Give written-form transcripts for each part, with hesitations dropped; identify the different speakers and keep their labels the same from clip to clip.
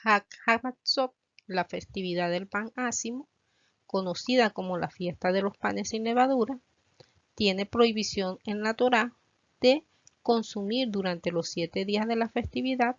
Speaker 1: Hamatzot, la festividad del pan ácimo, conocida como la fiesta de los panes sin levadura, tiene prohibición en la Torá de consumir durante los 7 días de la festividad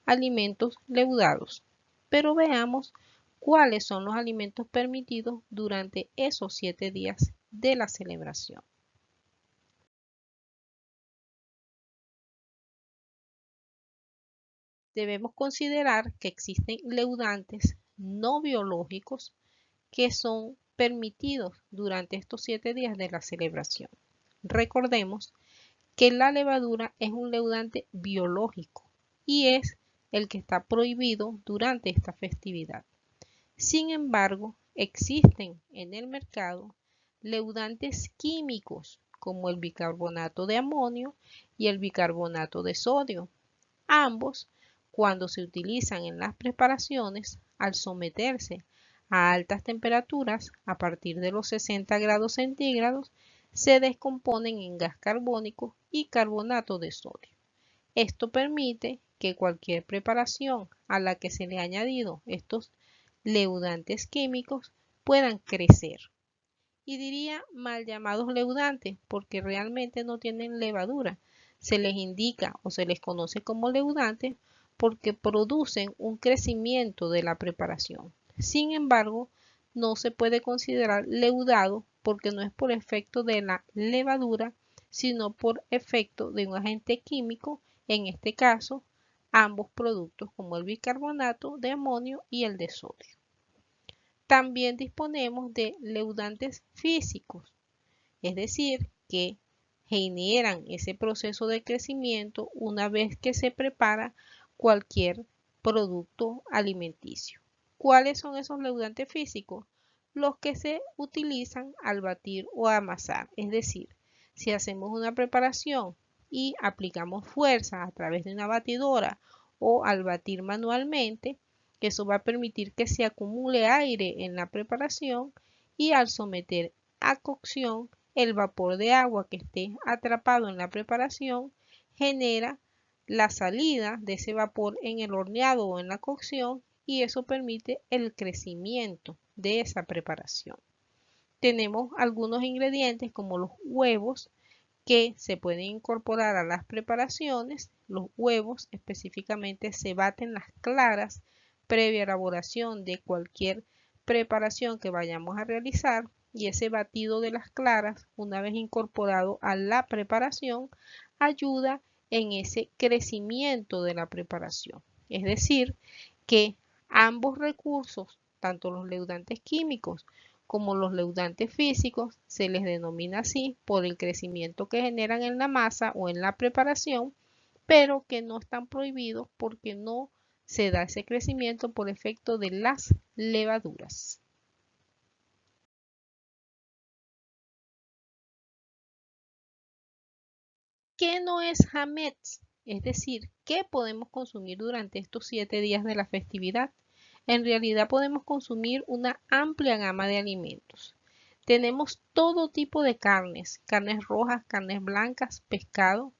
Speaker 1: alimentos leudados. Pero veamos cuáles son los alimentos permitidos durante esos 7 días de la celebración. Debemos considerar que existen leudantes no biológicos que son permitidos durante estos 7 días de la celebración. Recordemos que la levadura es un leudante biológico y es el que está prohibido durante esta festividad. Sin embargo, existen en el mercado leudantes químicos como el bicarbonato de amonio y el bicarbonato de sodio. Ambos, cuando se utilizan en las preparaciones, al someterse a altas temperaturas a partir de los 60 grados centígrados, se descomponen en gas carbónico y carbonato de sodio. Esto permite que cualquier preparación a la que se le ha añadido estos leudantes químicos puedan crecer. Y diría mal llamados leudantes porque realmente no tienen levadura. Se les indica o se les conoce como leudantes porque producen un crecimiento de la preparación. Sin embargo, no se puede considerar leudado porque no es por efecto de la levadura, sino por efecto de un agente químico, en este caso, ambos productos como el bicarbonato de amonio y el de sodio. También disponemos de leudantes físicos, es decir, que generan ese proceso de crecimiento una vez que se prepara cualquier producto alimenticio. ¿Cuáles son esos leudantes físicos? Los que se utilizan al batir o amasar, es decir, si hacemos una preparación y aplicamos fuerza a través de una batidora o al batir manualmente, eso va a permitir que se acumule aire en la preparación y al someter a cocción el vapor de agua que esté atrapado en la preparación genera la salida de ese vapor en el horneado o en la cocción y eso permite el crecimiento de esa preparación. Tenemos algunos ingredientes como los huevos que se pueden incorporar a las preparaciones. Los huevos específicamente se baten las claras previa elaboración de cualquier preparación que vayamos a realizar y ese batido de las claras, una vez incorporado a la preparación, ayuda en ese crecimiento de la preparación. Es decir, que ambos recursos, tanto los leudantes químicos como los leudantes físicos, se les denomina así por el crecimiento que generan en la masa o en la preparación, pero que no están prohibidos porque no se da ese crecimiento por efecto de las levaduras. ¿Qué no es hametz? Es decir, ¿qué podemos consumir durante estos 7 días de la festividad? En realidad podemos consumir una amplia gama de alimentos. Tenemos todo tipo de carnes, carnes rojas, carnes blancas, pescado,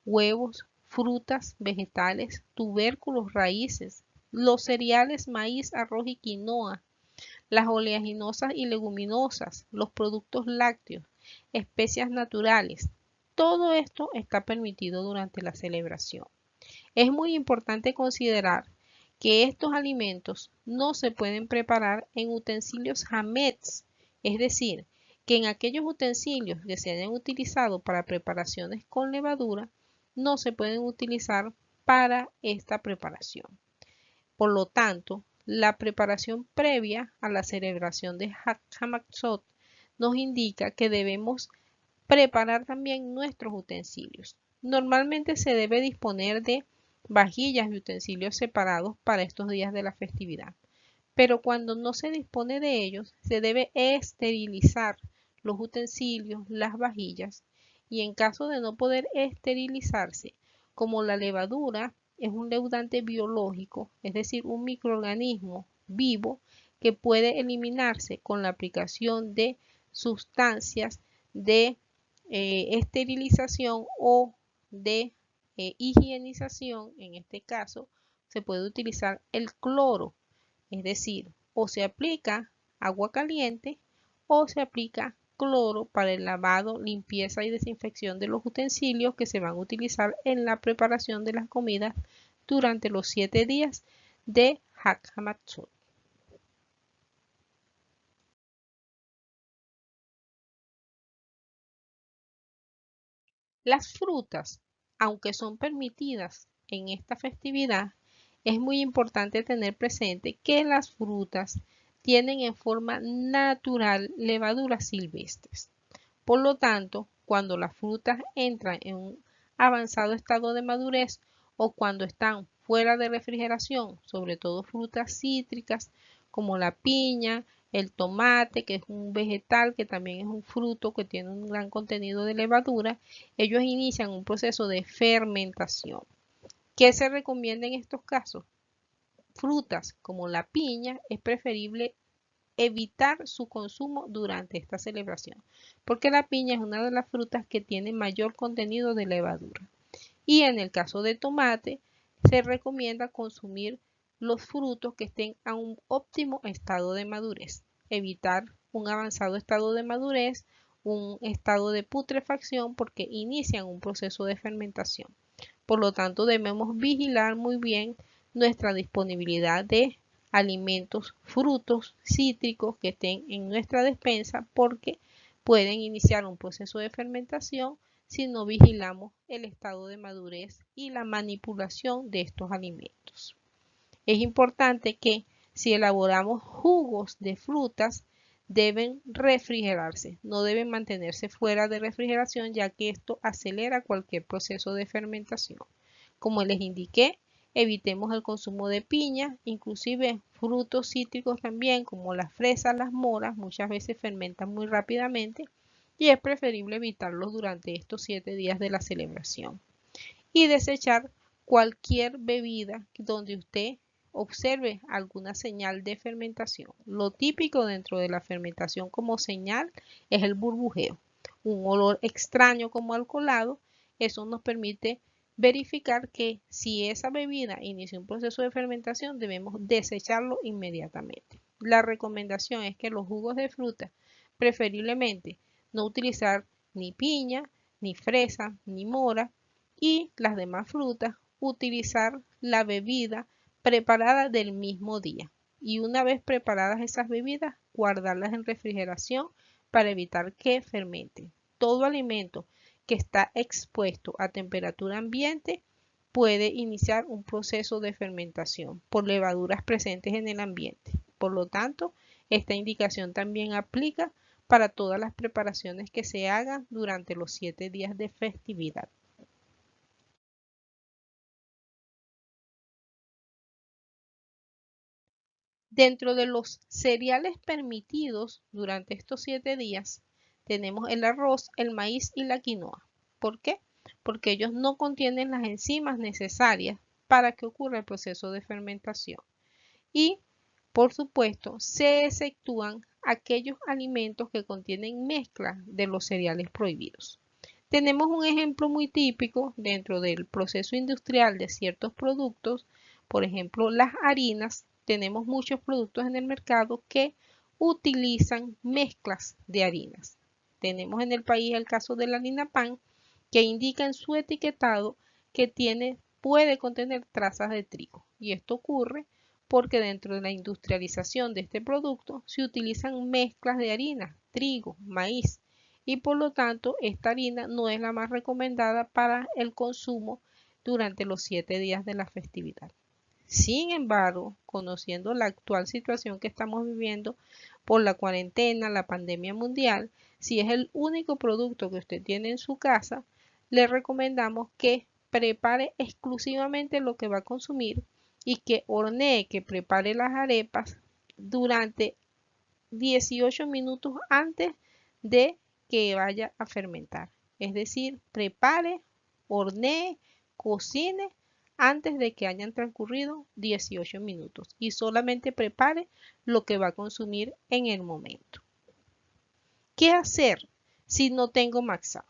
Speaker 1: huevos, frutas, vegetales, tubérculos, raíces, los cereales, maíz, arroz y quinoa, las oleaginosas y leguminosas, los productos lácteos, especias naturales. Todo esto está permitido durante la celebración. Es muy importante considerar que estos alimentos no se pueden preparar en utensilios hametz, es decir, que en aquellos utensilios que se hayan utilizado para preparaciones con levadura no se pueden utilizar para esta preparación. Por lo tanto, la preparación previa a la celebración de Hamatzot nos indica que debemos preparar también nuestros utensilios. Normalmente se debe disponer de vajillas y utensilios separados para estos días de la festividad. Pero cuando no se dispone de ellos, se debe esterilizar los utensilios, las vajillas, y en caso de no poder esterilizarse, como la levadura es un leudante biológico, es decir, un microorganismo vivo que puede eliminarse con la aplicación de sustancias de esterilización o de higienización, en este caso se puede utilizar el cloro, es decir, o se aplica agua caliente o se aplica cloro para el lavado, limpieza y desinfección de los utensilios que se van a utilizar en la preparación de las comidas durante los 7 días de Hag Hamatzot. Las frutas, aunque son permitidas en esta festividad, es muy importante tener presente que las frutas tienen en forma natural levaduras silvestres. Por lo tanto, cuando las frutas entran en un avanzado estado de madurez o cuando están fuera de refrigeración, sobre todo frutas cítricas como la piña, el tomate, que es un vegetal que también es un fruto que tiene un gran contenido de levadura, ellos inician un proceso de fermentación. ¿Qué se recomienda en estos casos? Frutas como la piña es preferible evitar su consumo durante esta celebración, porque la piña es una de las frutas que tiene mayor contenido de levadura. Y en el caso de tomate, se recomienda consumir los frutos que estén a un óptimo estado de madurez, evitar un avanzado estado de madurez, un estado de putrefacción, porque inician un proceso de fermentación. Por lo tanto, debemos vigilar muy bien nuestra disponibilidad de alimentos, frutos cítricos que estén en nuestra despensa porque pueden iniciar un proceso de fermentación si no vigilamos el estado de madurez y la manipulación de estos alimentos. Es importante que si elaboramos jugos de frutas, deben refrigerarse, no deben mantenerse fuera de refrigeración ya que esto acelera cualquier proceso de fermentación. Como les indiqué, evitemos el consumo de piña, inclusive frutos cítricos también como las fresas, las moras, muchas veces fermentan muy rápidamente y es preferible evitarlos durante estos 7 días de la celebración. Y desechar cualquier bebida donde usted observe alguna señal de fermentación. Lo típico dentro de la fermentación como señal es el burbujeo, un olor extraño como alcoholado. Eso nos permite verificar que si esa bebida inicia un proceso de fermentación, debemos desecharlo inmediatamente. La recomendación es que los jugos de fruta, preferiblemente no utilizar ni piña, ni fresa, ni mora, y las demás frutas, utilizar la bebida preparada del mismo día. Y una vez preparadas esas bebidas, guardarlas en refrigeración para evitar que fermenten. Todo alimento que está expuesto a temperatura ambiente puede iniciar un proceso de fermentación por levaduras presentes en el ambiente. Por lo tanto, esta indicación también aplica para todas las preparaciones que se hagan durante los 7 días de festividad. Dentro de los cereales permitidos durante estos 7 días, tenemos el arroz, el maíz y la quinoa. ¿Por qué? Porque ellos no contienen las enzimas necesarias para que ocurra el proceso de fermentación. Y, por supuesto, se exceptúan aquellos alimentos que contienen mezcla de los cereales prohibidos. Tenemos un ejemplo muy típico dentro del proceso industrial de ciertos productos, por ejemplo, las harinas. Tenemos muchos productos en el mercado que utilizan mezclas de harinas. Tenemos en el país el caso de la harina pan, que indica en su etiquetado que puede contener trazas de trigo. Y esto ocurre porque dentro de la industrialización de este producto se utilizan mezclas de harina, trigo, maíz, y por lo tanto esta harina no es la más recomendada para el consumo durante los 7 días de la festividad. Sin embargo, conociendo la actual situación que estamos viviendo por la cuarentena, la pandemia mundial, si es el único producto que usted tiene en su casa, le recomendamos que prepare exclusivamente lo que va a consumir y que hornee, que prepare las arepas durante 18 minutos antes de que vaya a fermentar. Es decir, prepare, hornee, cocine antes de que hayan transcurrido 18 minutos y solamente prepare lo que va a consumir en el momento. ¿Qué hacer si no tengo matzá?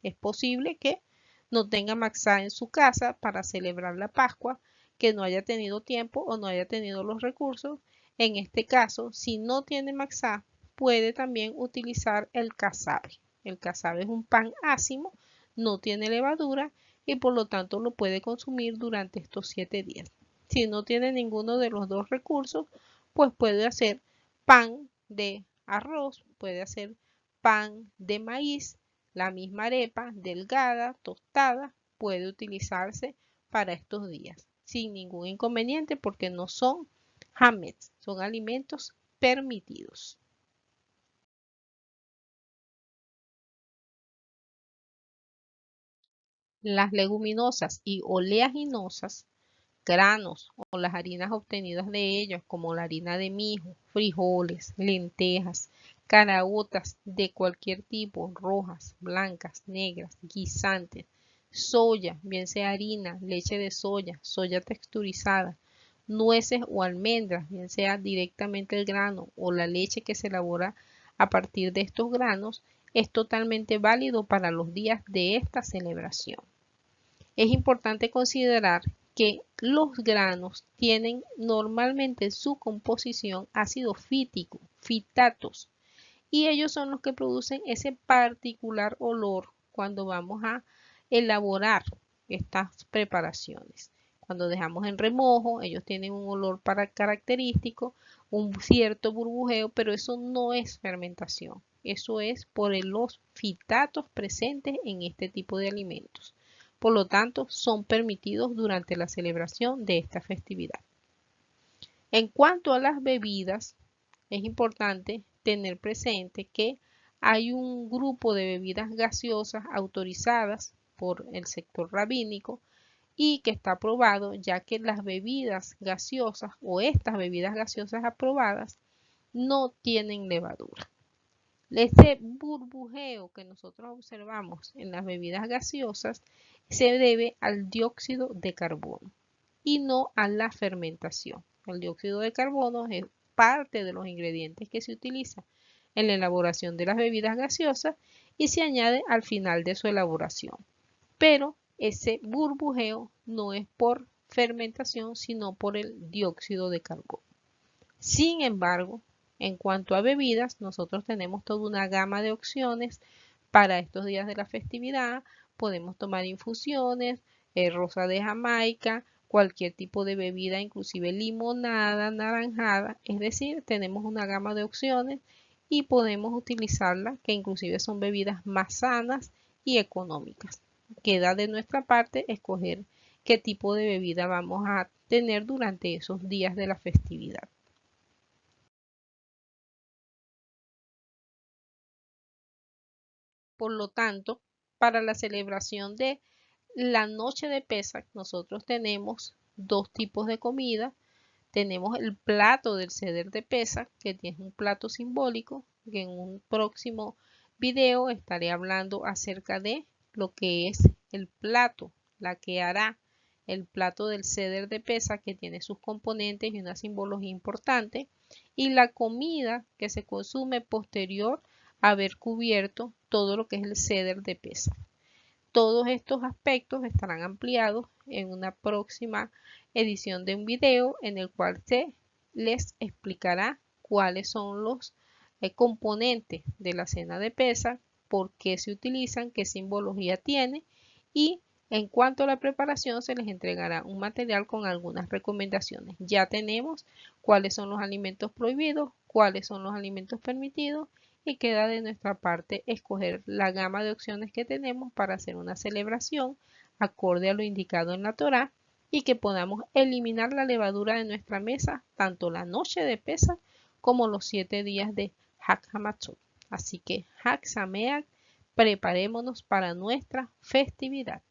Speaker 1: Es posible que no tenga matzá en su casa para celebrar la Pascua. que no haya tenido tiempo o no haya tenido los recursos. En este caso, si no tiene matzá, puede también utilizar el casabe. El casabe es un pan ácimo, no tiene levadura y por lo tanto lo puede consumir durante estos 7 días. Si no tiene ninguno de los dos recursos, pues puede hacer pan de arroz, puede hacer pan de maíz, la misma arepa delgada, tostada, puede utilizarse para estos días sin ningún inconveniente porque no son hametz, son alimentos permitidos. Las leguminosas y oleaginosas, granos o las harinas obtenidas de ellos, como la harina de mijo, frijoles, lentejas, caraotas de cualquier tipo, rojas, blancas, negras, guisantes, soya, bien sea harina, leche de soya, soya texturizada, nueces o almendras, bien sea directamente el grano o la leche que se elabora a partir de estos granos, es totalmente válido para los días de esta celebración. Es importante considerar que los granos tienen normalmente en su composición ácido fítico, fitatos, y ellos son los que producen ese particular olor cuando vamos a elaborar estas preparaciones. Cuando dejamos en remojo, ellos tienen un olor característico, un cierto burbujeo, pero eso no es fermentación. Eso es por los fitatos presentes en este tipo de alimentos. Por lo tanto, son permitidos durante la celebración de esta festividad. En cuanto a las bebidas, es importante tener presente que hay un grupo de bebidas gaseosas autorizadas por el sector rabínico y que está aprobado, ya que las bebidas gaseosas o estas bebidas gaseosas aprobadas no tienen levadura. Este burbujeo que nosotros observamos en las bebidas gaseosas se debe al dióxido de carbono y no a la fermentación. El dióxido de carbono es parte de los ingredientes que se utilizan en la elaboración de las bebidas gaseosas y se añade al final de su elaboración. Pero ese burbujeo no es por fermentación, sino por el dióxido de carbono. Sin embargo, en cuanto a bebidas, nosotros tenemos toda una gama de opciones para estos días de la festividad. Podemos tomar infusiones, rosa de Jamaica, cualquier tipo de bebida, inclusive limonada, naranjada. Es decir, tenemos una gama de opciones y podemos utilizarlas, que inclusive son bebidas más sanas y económicas. Queda de nuestra parte escoger qué tipo de bebida vamos a tener durante esos días de la festividad. Por lo tanto, para la celebración de la noche de Pesach, nosotros tenemos dos tipos de comida. Tenemos el plato del Seder de Pesach, que tiene un plato simbólico, que en un próximo video estaré hablando acerca de lo que es el plato, la que hará el plato del Seder de Pesach, que tiene sus componentes y una simbología importante, y la comida que se consume posterior a haber cubierto todo lo que es el Seder de Pesach. Todos estos aspectos estarán ampliados en una próxima edición de un video en el cual se les explicará cuáles son los componentes de la cena de Pesach, por qué se utilizan, qué simbología tiene y en cuanto a la preparación se les entregará un material con algunas recomendaciones. Ya tenemos cuáles son los alimentos prohibidos, cuáles son los alimentos permitidos y queda de nuestra parte escoger la gama de opciones que tenemos para hacer una celebración acorde a lo indicado en la Torá y que podamos eliminar la levadura de nuestra mesa tanto la noche de Pesach como los 7 días de Hag HaMatzot. Así que Hag Sameach, preparémonos para nuestra festividad.